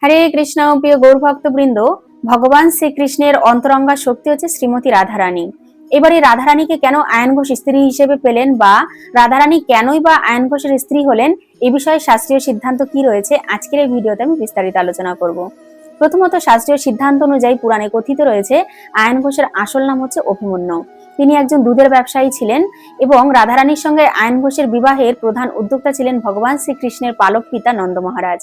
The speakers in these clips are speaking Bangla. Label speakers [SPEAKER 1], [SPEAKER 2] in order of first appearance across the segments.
[SPEAKER 1] হরে কৃষ্ণ। প্রিয় গৌর ভক্তবৃন্দ, ভগবান শ্রীকৃষ্ণের অন্তরঙ্গা শক্তি হচ্ছে শ্রীমতী রাধারানী। এবারে রাধারানীকে কেন আয়ন ঘোষ স্ত্রী হিসেবে পেলেন বা রাধারানী কেনই বা আয়ন ঘোষের স্ত্রী হলেন, এ বিষয়ে শাস্ত্রীয় সিদ্ধান্ত কি রয়েছে আজকের এই ভিডিওতে আমি বিস্তারিত আলোচনা করব। প্রথমত, শাস্ত্রীয় সিদ্ধান্ত অনুযায়ী পুরাণে কথিত রয়েছে আয়ন ঘোষের আসল নাম হচ্ছে অভিমন্যু। তিনি একজন দুধের ব্যবসায়ী ছিলেন এবং রাধারানীর সঙ্গে আয়ন ঘোষের বিবাহের প্রধান উদ্যোক্তা ছিলেন ভগবান শ্রীকৃষ্ণের পালক পিতা নন্দ মহারাজ।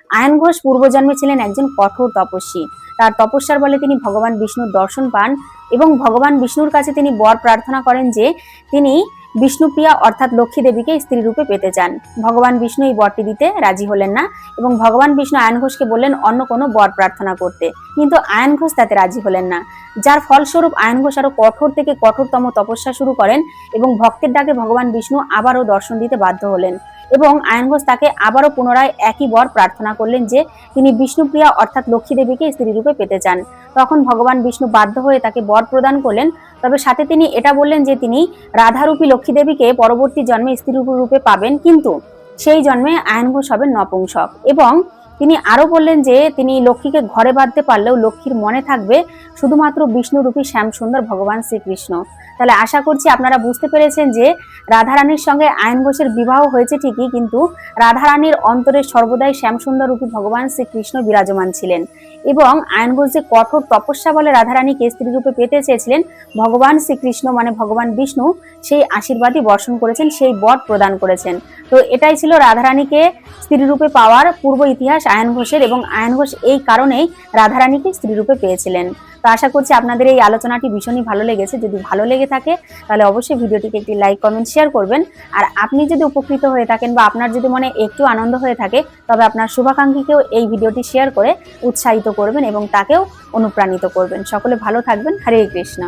[SPEAKER 1] আয়ন ঘোষ পূর্বজন্মে ছিলেন একজন কঠোর তপস্বী। তার তপস্যার বলে তিনি ভগবান বিষ্ণুর দর্শন পান এবং ভগবান বিষ্ণুর কাছে তিনি বর প্রার্থনা করেন যে তিনি বিষ্ণুপ্রিয়া অর্থাৎ লক্ষ্মী দেবীকে স্ত্রী রূপে পেতে চান। ভগবান বিষ্ণু এই বরটি দিতে রাজি হলেন না এবং ভগবান বিষ্ণু আয়ন ঘোষকে বললেন অন্য কোনো বর প্রার্থনা করতে, কিন্তু আয়ন ঘোষ তাতে রাজি হলেন না। যার ফলস্বরূপ আয়ন ঘোষ আরো কঠোর থেকে কঠোরতম তপস্যা শুরু করেন এবং ভক্তের ডাকে ভগবান বিষ্ণু আবারও দর্শন দিতে বাধ্য হলেন এবং আয়ন ঘোষ তাকে আবারও পুনরায় একই বর প্রার্থনা করলেন যে তিনি বিষ্ণুপ্রিয়া অর্থাৎ লক্ষ্মী দেবীকে স্ত্রী রূপে পেতে চান। তখন ভগবান বিষ্ণু বাধ্য হয়ে তাকে বর প্রদান করলেন, তবে সাথে তিনি এটা বললেন যে তিনি রাধারূপী লক্ষ্মী দেবীকে পরবর্তী জন্মে স্ত্রী রূপে পাবেন, কিন্তু সেই জন্মে আয়ন ঘোষ হবেন নপুংসক। এবং তিনি আরো বললেন যে তিনি লক্ষ্মীকে ঘরে বাঁধতে পারলেও লক্ষ্মীর মনে থাকবে শুধুমাত্র বিষ্ণুরূপী শ্যাম সুন্দর ভগবান শ্রীকৃষ্ণ। তাহলে আশা করছি আপনারা বুঝতে পেরেছেন যে রাধারানীর সঙ্গে আয়ন ঘোষের বিবাহ হয়েছে ঠিকই, কিন্তু রাধারানীর অন্তরে সর্বদাই শ্যামসুন্দর রূপী ভগবান শ্রীকৃষ্ণ বিরাজমান ছিলেন এবং আয়ন ঘোষ যে কঠোর তপস্যা বলে রাধারানীকে স্ত্রী রূপে পেতে চেয়েছিলেন, ভগবান শ্রীকৃষ্ণ মানে ভগবান বিষ্ণু সেই আশীর্বাদই বর্ষণ করেছেন, সেই বর প্রদান করেছেন। তো এটাই ছিল রাধারানীকে স্ত্রী রূপে পাওয়ার পূর্ব ইতিহাস আয়ন ঘোষের, এবং আয়ন ঘোষ এই কারণেই রাধারানীকে স্ত্রী রূপে পেয়েছিলেন। তো আশা করছি আপনাদের এই আলোচনাটি ভীষণই ভালো লেগেছে। যদি ভালো লেগে থাকে তাহলে অবশ্যই ভিডিওটিকে একটি লাইক কমেন্ট শেয়ার করবেন। আর আপনি যদি উপকৃত হয়ে থাকেন বা আপনার যদি মনে একটু আনন্দ হয়ে থাকে, তবে আপনার শুভাকাঙ্ক্ষীকেও এই ভিডিওটি শেয়ার করে উৎসাহিত করবেন এবং তাকেও অনুপ্রাণিত করবেন। সকলে ভালো থাকবেন। হরে কৃষ্ণ।